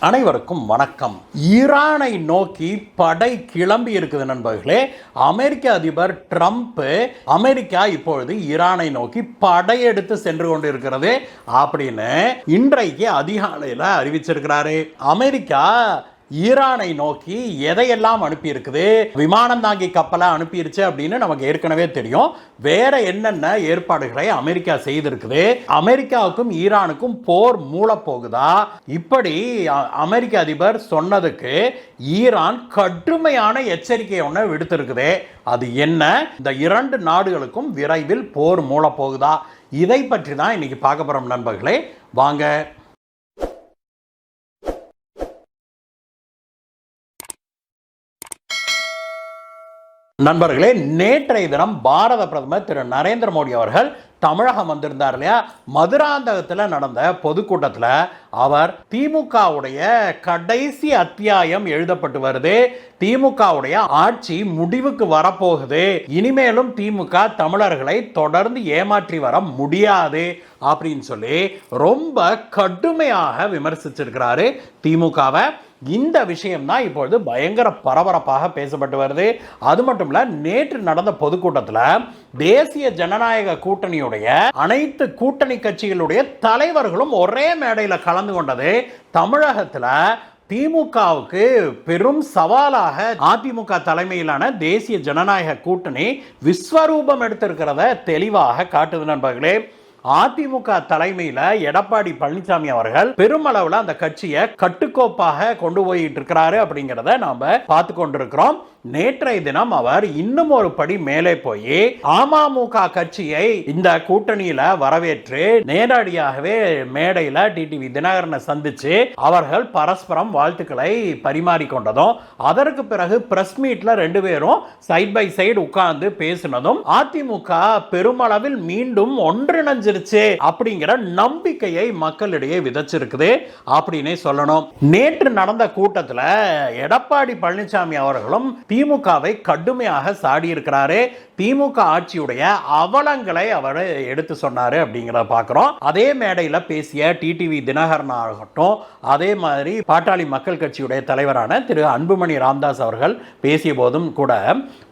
அனைவருக்கும் வணக்கம். ஈரானை நோக்கி படை கிளம்பி இருக்குது நண்பர்களே. அமெரிக்க அதிபர் ட்ரம்ப் அமெரிக்கா இப்பொழுது ஈரானை நோக்கி படையெடுத்து சென்று கொண்டிருக்கிறது அப்படின்னு இன்றைக்கு அதிகாலையில் அறிவிச்சிருக்கிறாரு. அமெரிக்கா ஈரானை நோக்கி எதையெல்லாம் அனுப்பி இருக்குது, விமானம் தாங்கி கப்பலை அனுப்பிடுச்சு அப்படின்னு நமக்கு ஏற்கனவே தெரியும். வேற என்னென்ன ஏற்பாடுகளை அமெரிக்கா செய்திருக்குது, அமெரிக்காவுக்கும் ஈரானுக்கும் போர் மூள போகுதா, இப்படி அமெரிக்க அதிபர் சொன்னதுக்கு ஈரான் கடுமையான எச்சரிக்கை ஒன்று விடுத்திருக்குது. அது என்ன, இந்த இரண்டு நாடுகளுக்கும் விரைவில் போர் மூள போகுதா, இதை பற்றி தான் இன்னைக்கு பார்க்க போறோம் நண்பர்களே. வாங்க. நண்பர்களே, நேற்றைய தினம் பாரத பிரதமர் திரு நரேந்திர மோடி அவர்கள் தமிழகம் வந்திருந்தார் இல்லையா. மதுராந்தகத்தில் நடந்த பொதுக்கூட்டத்தில் அவர் திமுகவுடைய கடைசி அத்தியாயம் எழுதப்பட்டு வருது, திமுகவுடைய ஆட்சி முடிவுக்கு வரப்போகுது, இனிமேலும் திமுக தமிழர்களை தொடர்ந்து ஏமாற்றி வர முடியாது அப்படின்னு சொல்லி ரொம்ப கடுமையாக விமர்சிச்சிருக்கிறாரு திமுகவை. இந்த விஷயம் தான் இப்பொழுது பயங்கர பரபரப்பாக பேசப்பட்டு வருது. அது மட்டும் இல்ல, நேற்று நடந்த பொதுக்கூட்டத்தில் தேசிய ஜனநாயக கூட்டணியுடைய அனைத்து கூட்டணி கட்சிகளுடைய தலைவர்களும் ஒரே மேடையில் கலந்து கொண்டது தமிழகத்தில் திமுகவுக்கு பெரும் சவாலாக அதிமுக தலைமையிலான தேசிய ஜனநாயக கூட்டணி விஸ்வரூபம் எடுத்திருக்கிறத தெளிவாக காட்டுது நண்பர்களே. அதிமுக தலைமையில் எடப்பாடி பழனிசாமி அவர்கள் பெருமளவில் அந்த கட்சியை கட்டுக்கோப்பாக கொண்டு போயிட்டு இருக்கிறாரு அப்படிங்கிறத நாம பார்த்து கொண்டிருக்கிறோம். நேற்றைய தினம் அவர் இன்னும் ஒரு படி மேலே போய் அமமுக கட்சியை இந்த கூட்டணியில வரவேற்று நேரடியாகவே மேடையில் டிடிவி தினகரனை சந்திச்சு அவர்கள் பரஸ்பரம் வாழ்த்துக்களை பரிமாறிக்கொண்டதும், அதற்கு பிறகு பிரஸ் மீட்ல ரெண்டு பேரும் சைட் பை சைடு உட்கார்ந்து பேசினதும் அதிமுக பெருமளவில் மீண்டும் ஒன்றிணைஞ்சிருச்சு அப்படிங்கிற நம்பிக்கையை மக்களிடையே விதைச்சிருக்குது அப்படின்னே சொல்லணும். நேற்று நடந்த கூட்டத்தில் எடப்பாடி பழனிசாமி அவர்களும் திமுகவை கடுமையாக சாடி இருக்கிறாரு. திமுக ஆட்சியுடைய அவலங்களை அவர் எடுத்து சொன்னாரு அப்படிங்கிறத பார்க்கிறோம். அதே மேடையில் பேசிய டிடிவி தினகரன் ஆகட்டும், அதே மாதிரி பாட்டாளி மக்கள் கட்சியுடைய தலைவரான திரு அன்புமணி ராமதாஸ் அவர்கள் பேசிய போதும் கூட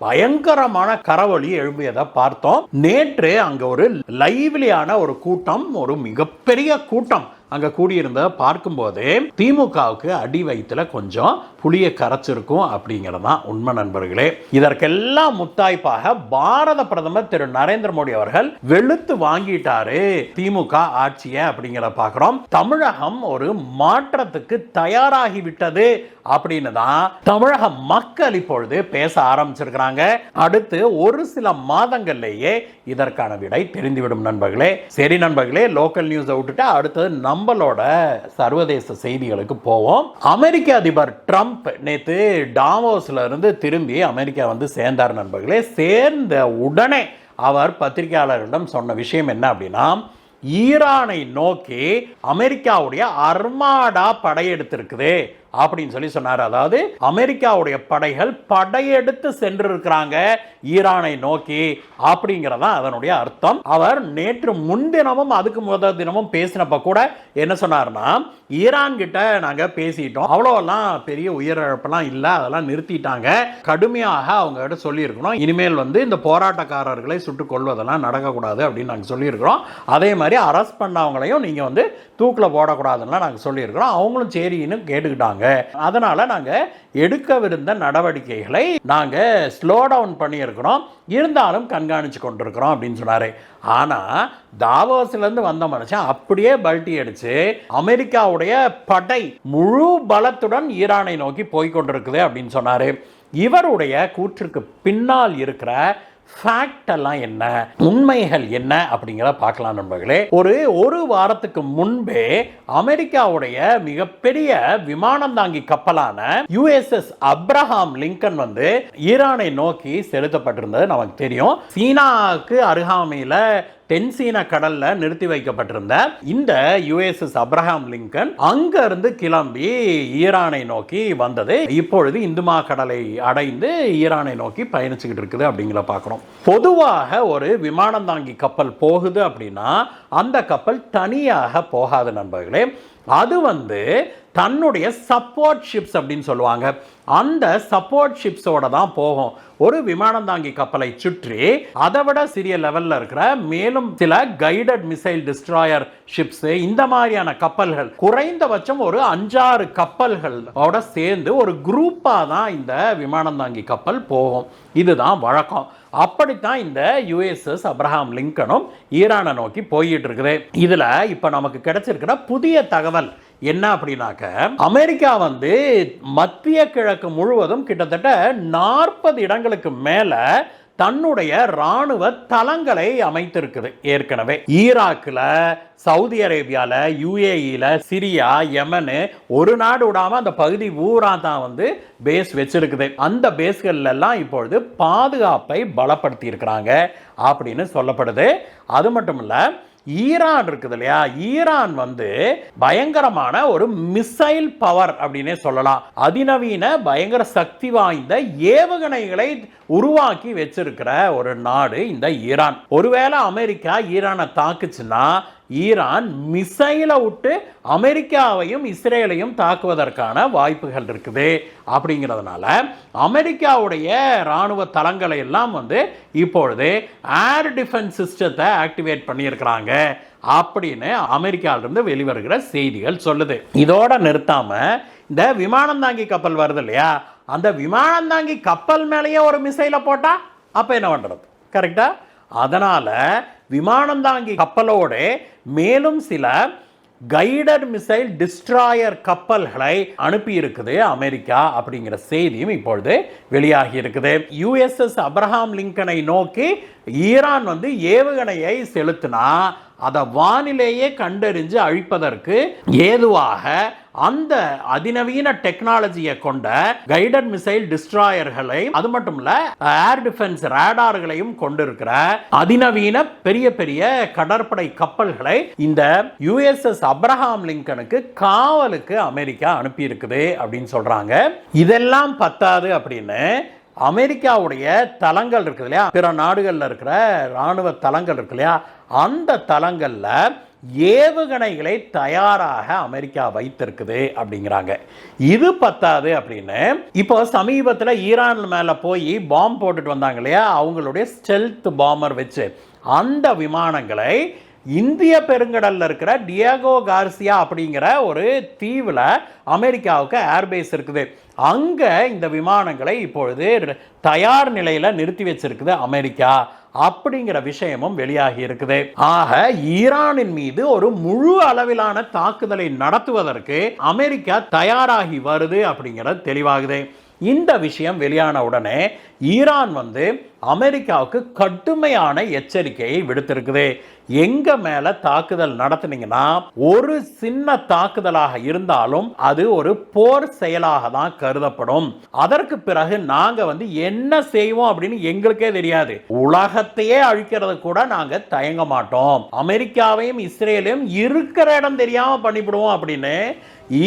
பயங்கரமான கரவொலி எழும்பியதை பார்த்தோம். நேற்று அங்க ஒரு லைவ்லியான ஒரு கூட்டம், ஒரு மிகப்பெரிய கூட்டம் அங்க கூடியிருந்த பார்க்கும்போது திமுகவுக்கு அடி வயிற்றுல கொஞ்சம் புளிய கரைச்சிருக்கும் அப்படிங்கிறதான் உண்மை நண்பர்களே. இதற்கெல்லாம் முத்தாய்ப்பாக பாரத பிரதமர் திரு நரேந்திர மோடி அவர்கள் வெளுத்து வாங்கிட்டாரு திமுக ஆட்சியை அப்படிங்கிறத பார்க்கிறோம். தமிழகம் ஒரு மாற்றத்துக்கு தயாராகி விட்டது அப்படின்னு தான் தமிழக மக்கள் இப்பொழுது பேச ஆரம்பிச்சிருக்கிறாங்க. அடுத்து ஒரு சில மாதங்கள்லேயே இதற்கான விடை தெரிந்துவிடும் நண்பர்களே. சரி நண்பர்களே, லோக்கல் நியூஸை விட்டுட்டு அடுத்தது நம்மளோட சர்வதேச செய்திகளுக்கு போவோம். அமெரிக்க அதிபர் ட்ரம்ப் நேற்று டாவோஸ்ல இருந்து திரும்பி அமெரிக்கா வந்து சேர்ந்தார் நண்பர்களே. சேர்ந்த உடனே அவர் பத்திரிகையாளர்களிடம் சொன்ன விஷயம் என்ன அப்படின்னா, ஈரானை நோக்கி அமெரிக்காவுடைய அர்மாடா படையெடுத்திருக்குது அப்படின்னு சொல்லி சொன்னார். அதாவது அமெரிக்காவுடைய படைகள் படையெடுத்து சென்றிருக்கிறாங்க ஈரானை நோக்கி அப்படிங்கிறதா அதனுடைய அர்த்தம். அவர் நேற்று முன்தினமும் அதுக்கு முதல் தினமும் பேசினப்ப கூட என்ன சொன்னார்னா, ஈரான் கிட்ட நாங்க பேசிட்டோம், அவ்வளோலாம் பெரிய உயிரிழப்பெல்லாம் இல்லை, அதெல்லாம் நிறுத்திட்டாங்க, கடுமையாக அவங்க கிட்ட சொல்லியிருக்கணும், இனிமேல் வந்து இந்த போராட்டக்காரர்களை சுட்டுக் கொள்வதெல்லாம் நடக்கக்கூடாது அப்படின்னு நாங்கள் சொல்லியிருக்கிறோம். அதே மாதிரி அரெஸ்ட் பண்ணவங்களையும் நீங்க வந்து தூக்கில் போடக்கூடாதுன்னா நாங்கள் சொல்லியிருக்கிறோம். அவங்களும் சரின்னு கேட்டுக்கிட்டாங்க. அதனால நாங்க எடுக்கவிருந்த நடவடிக்கைகளை நாங்க ஸ்லோ டவுன் பண்ணியிருக்கிறோம், இருந்தாலும் கண்காணிச்சு கொண்டிருக்கிறோம் அப்படின்னு சொன்னாரு. ஆனா தாவோஸ்ல இருந்து வந்த மனுஷன் அப்படியே பல்ட்டி அடிச்சு அமெரிக்காவுடைய படை முழு பலத்துடன் ஈரானை நோக்கி போய்கொண்டிருக்குது அப்படின்னு சொன்னாரு. இவருடைய கூற்றுக்கு பின்னால் இருக்கிற ஃபேக்ட் எல்லாம் என்ன, உண்மைகள் என்ன அப்படிங்கிறத பார்க்கலாம் நண்பர்களே. ஒரு வாரத்துக்கு முன்பே அமெரிக்காவுடைய மிகப்பெரிய விமானம் தாங்கி கப்பலான USS அப்ரஹாம் லிங்கன் வந்து ஈரானை நோக்கி செலுத்தப்பட்டிருந்தது நமக்கு தெரியும். சீனாவுக்கு அருகாமையில் தென்சீன கடல்ல நிறுத்தி வைக்கப்பட்டிருந்த இந்த USS அப்ரஹாம் லிங்கன் அங்க இருந்து கிளம்பி ஈரானை நோக்கி வந்தது. இப்பொழுது இந்துமா கடலை அடைந்து ஈரானை நோக்கி பயணிச்சுக்கிட்டு இருக்குது அப்படிங்கிற பார்க்கிறோம். பொதுவாக ஒரு விமானம் தாங்கி கப்பல் போகுது அப்படின்னா அந்த கப்பல் தனியாக போகாது நண்பர்களே. அது தன்னுடைய சப்போர்ட் ஷிப்ஸ் அப்படின்னு சொல்லுவாங்க, அந்த சப்போர்ட் ஷிப்ஸோட தான் போகும். ஒரு விமானம் தாங்கி கப்பலை சுற்றி அதை விட சிறிய லெவல்ல இருக்கிற மேலும் சில கைடட் மிசைல் டிஸ்ட்ராயர் ஷிப்ஸ், இந்த மாதிரியான கப்பல்கள் குறைந்தபட்சம் ஒரு 5-6 கப்பல்களோட சேர்ந்து ஒரு குரூப்பா தான் இந்த விமானம் தாங்கி கப்பல் போகும். இதுதான் வழக்கம். அப்படித்தான் இந்த USS அப்ரஹாம் லிங்கனும் ஈரானை நோக்கி போயிட்டு இருக்குது. இதுல இப்ப நமக்கு கிடைச்சிருக்கிற புதிய தகவல் என்ன அப்படின்னாக்க, அமெரிக்கா மத்திய கிழக்கு முழுவதும் கிட்டத்தட்ட 40 இடங்களுக்கு மேல தன்னுடைய ராணுவ தளங்களை அமைத்திருக்குது. ஏற்கனவே ஈராக்ல, சவுதி அரேபியால, UAEல, சிரியா, யமனு, ஒரு நாடு விடாம அந்த பகுதி ஊரா தான் பேஸ் வச்சிருக்குது. அந்த பேஸ்கள் எல்லாம் இப்பொழுது பாதுகாப்பை பலப்படுத்தி இருக்கிறாங்க அப்படின்னு சொல்லப்படுது. அது மட்டும் இல்ல, ஈரான் இருக்குது இல்லையா, ஈரான் பயங்கரமான ஒரு மிசைல் பவர் அப்படின்னே சொல்லலாம். அதிநவீன பயங்கர சக்தி வாய்ந்த ஏவுகணைகளை உருவாக்கி வச்சிருக்கிற ஒரு நாடு இந்த ஈரான். ஒருவேளை அமெரிக்கா ஈரானை தாக்குச்சுன்னா ஈரான் மிசைலை விட்டு அமெரிக்காவையும் இஸ்ரேலையும் தாக்குவதற்கான வாய்ப்புகள் இருக்குது. அப்படிங்கிறதுனால அமெரிக்காவுடைய ராணுவ தளங்களை எல்லாம் இப்பொழுது ஏர் டிஃபென்ஸ் சிஸ்டத்தை ஆக்டிவேட் பண்ணியிருக்கிறாங்க அப்படின்னு அமெரிக்காவிலிருந்து வெளிவருகிற செய்திகள் சொல்லுது. இதோட நிறுத்தாம இந்த விமானம் தாங்கி கப்பல் வருது இல்லையா, அந்த விமானம் தாங்கி கப்பல் மேலேயே ஒரு மிசைலை போட்டா அப்ப என்ன பண்றது? கரெக்டா? அதனால விமானம் தாங்கி கப்பலோட மேலும் சில கைடட் மிசைல் டிஸ்ட்ராயர் கப்பல்களை அனுப்பி இருக்குது அமெரிக்கா அப்படிங்கிற செய்தியும் இப்பொழுது வெளியாகி இருக்குது. USS அப்ரஹாம் லிங்கனை நோக்கி ஈரான் ஏவுகணையை செலுத்தினா அதை வானிலேயே கண்டறிஞ்சு அழிப்பதற்கு ஏதுவாக அந்த அதிநவீன டெக்னாலஜியை கொண்ட கைடட் மிசைல் டிஸ்ட்ராயர்களை, அது மட்டும் இல்ல ஏர் டிஃபென்ஸ் ரேடார்களையும் கொண்டிருக்கிற அதிநவீன பெரிய பெரிய கடற்படை கப்பல்களை இந்த USS அப்ரஹாம் லிங்கனுக்கு காவலுக்கு அமெரிக்கா அனுப்பி இருக்குது அப்படின்னு சொல்றாங்க. இதெல்லாம் பத்தாது அப்படின்னு அமெரிக்காவுடைய தளங்கள் இருக்கு இல்லையா, பிற நாடுகள்ல இருக்கிற ராணுவ தளங்கள் இருக்கு இல்லையா, அந்த தளங்கள்ல ஏவுகணைகளை தயாராக அமெரிக்கா வைத்திருக்குது அப்படிங்கிறாங்க. இது பத்தாது அப்படின்னு இப்போ சமீபத்தில் ஈரான் மேல போய் பாம்பு போட்டுட்டு வந்தாங்க இல்லையா, அவங்களுடைய ஸ்டெல்த் பாம்பர் வச்சு அந்த விமானங்களை இந்திய பெருங்கடல்ல இருக்கிற டியாகோ கார்சியா அப்படிங்கிற ஒரு தீவுல அமெரிக்காவுக்கு ஏர்பேஸ் இருக்குது. அங்க இந்த விமானங்களை இப்பொழுது தயார் நிலையில நிறுத்தி வச்சிருக்குது அமெரிக்கா அப்படிங்கிற விஷயமும் வெளியாகி இருக்குது. ஆக ஈரானின் மீது ஒரு முழு அளவிலான தாக்குதலை நடத்துவதற்கு அமெரிக்கா தயாராகி வருது அப்படிங்கிறது தெளிவாகுது. இந்த விஷயம் வெளியான உடனே ஈரான் அமெரிக்காவுக்கு கடுமையான எச்சரிக்கையை விடுத்திருக்குது. எங்க மேல தாக்குதல் நடத்துனீங்கன்னா ஒரு சின்ன தாக்குதலாக இருந்தாலும் அது ஒரு போர் செயலாக தான் கருதப்படும். அதற்கு பிறகு நாங்க என்ன செய்வோம் அப்படின்னு எங்களுக்கே தெரியாது. உலகத்தையே அழிக்கிறது கூட நாங்க தயங்க மாட்டோம். அமெரிக்காவையும் இஸ்ரேலையும் இருக்கிற இடம் தெரியாம பண்ணிவிடுவோம் அப்படின்னு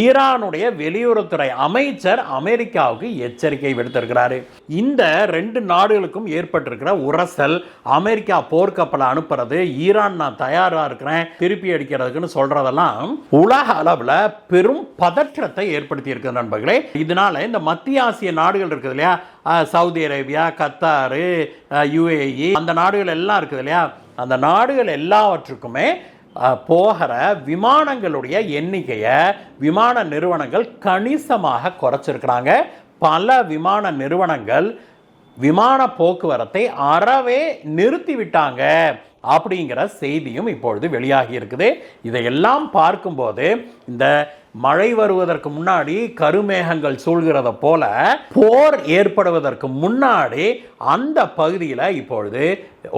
ஈரானுடைய வெளியுறவுத்துறை அமைச்சர் அமெரிக்காவுக்கு எச்சரிக்கை விடுத்திருக்கிறாரு. இந்த 2 நாடுகளுக்கும் ஏற்பட்டிருக்கிற உரசல், அமெரிக்கா போர்க்கப்பலை அனுப்புறது, ஈரான் நான் தயாரா இருக்கிறேன் திருப்பி அடிக்கிறதுக்குன்னு சொல்றதெல்லாம் உலக அளவுல பெரும் பதற்றத்தை ஏற்படுத்தி இருக்கு நண்பர்களே. இதனால இந்த மத்திய ஆசிய நாடுகள் இருக்குது இல்லையா, சவுதி அரேபியா, கத்தாரு, UAE, அந்த நாடுகள் எல்லாம் இருக்குது இல்லையா, அந்த நாடுகள் எல்லாவற்றுக்குமே போகிற விமானங்களுடைய எண்ணிக்கையை விமான நிறுவனங்கள் கணிசமாக குறைச்சிருக்கிறாங்க. பல விமான நிறுவனங்கள் விமான போக்குவரத்தை அறவே நிறுத்திவிட்டாங்க அப்படிங்கிற செய்தியும் இப்பொழுது வெளியாகி இருக்குது. இதையெல்லாம் பார்க்கும்போது இந்த மழை வருவதற்கு முன்னாடி கருமேகங்கள் சூழ்கிறத போல போர் ஏற்படுவதற்கு முன்னாடி அந்த பகுதியில் இப்பொழுது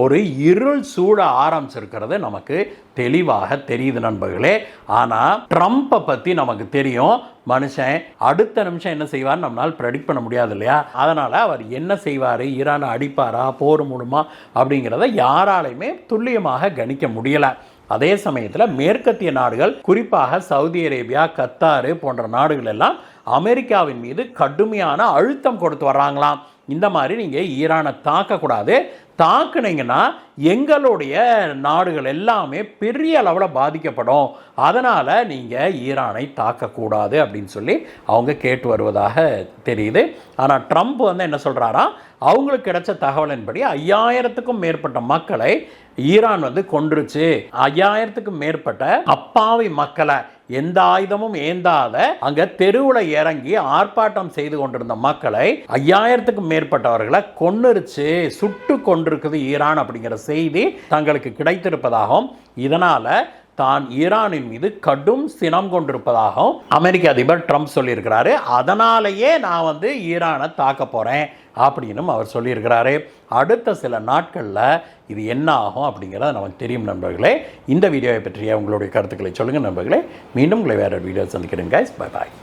ஒரு இருள் சூழ ஆரம்பிச்சிருக்கிறது நமக்கு தெளிவாக தெரியுது நண்பர்களே. ஆனால் ட்ரம்ப்பை பற்றி நமக்கு தெரியும். மனுஷன் அடுத்த நிமிஷம் என்ன செய்வார் நம்மளால் ப்ரெடிக்ட் பண்ண முடியாது இல்லையா. அதனால் அவர் என்ன செய்வார், ஈரானை அடிப்பாரா, போர் மூலமா அப்படிங்கிறத யாராலையுமே துல்லியமாக கணிக்க முடியலை. அதே சமயத்தில் மேற்கத்திய நாடுகள், குறிப்பாக சவுதி அரேபியா, கத்தாரு போன்ற நாடுகள் எல்லாம் அமெரிக்காவின் மீது கடுமையான அழுத்தம் கொடுத்து வர்றாங்களாம். இந்த மாதிரி நீங்கள் ஈரானை தாக்கக்கூடாது, தாக்குனீங்கன்னா எங்களுடைய நாடுகள் எல்லாமே பெரிய அளவில் பாதிக்கப்படும், அதனால் நீங்கள் ஈரானை தாக்கக்கூடாது அப்படின்னு சொல்லி அவங்க கேட்டு வருவதாக தெரியுது. ஆனால் ட்ரம்ப் வந்து என்ன சொல்கிறாரா, அவங்களுக்கு கிடைச்ச தகவலின்படி 5000க்கும் மேற்பட்ட மக்களை ஈரான் வந்து கொன்றுச்சு, 5000க்கும் மேற்பட்ட அப்பாவி மக்களை எந்த ஆயுதமும் ஏந்தாத அங்க தெருவில் இறங்கி ஆர்ப்பாட்டம் செய்து கொண்டிருந்த மக்களை 5000க்கும் மேற்பட்டவர்களை கொன்னுருச்சு, சுட்டு கொண்டிருக்குது ஈரான் அப்படிங்கிற செய்தி தங்களுக்கு கிடைத்திருப்பதாகவும், இதனால தான் ஈரானின் மீது கடும் சினம் கொண்டிருப்பதாகவும் அமெரிக்க அதிபர் ட்ரம்ப் சொல்லியிருக்கிறாரு. அதனாலேயே நான் வந்து ஈரானை தாக்க போகிறேன் அப்படின்னு அவர் சொல்லியிருக்கிறாரு. அடுத்த சில நாட்களில் இது என்ன ஆகும் அப்படிங்கிறத நமக்கு தெரியும் நண்பர்களே. இந்த வீடியோவை பற்றிய உங்களுடைய கருத்துக்களை சொல்லுங்கள் நண்பர்களே. மீண்டும் உங்களை வேறு வீடியோ சந்திக்கிறேன் கைஸ். Bye bye.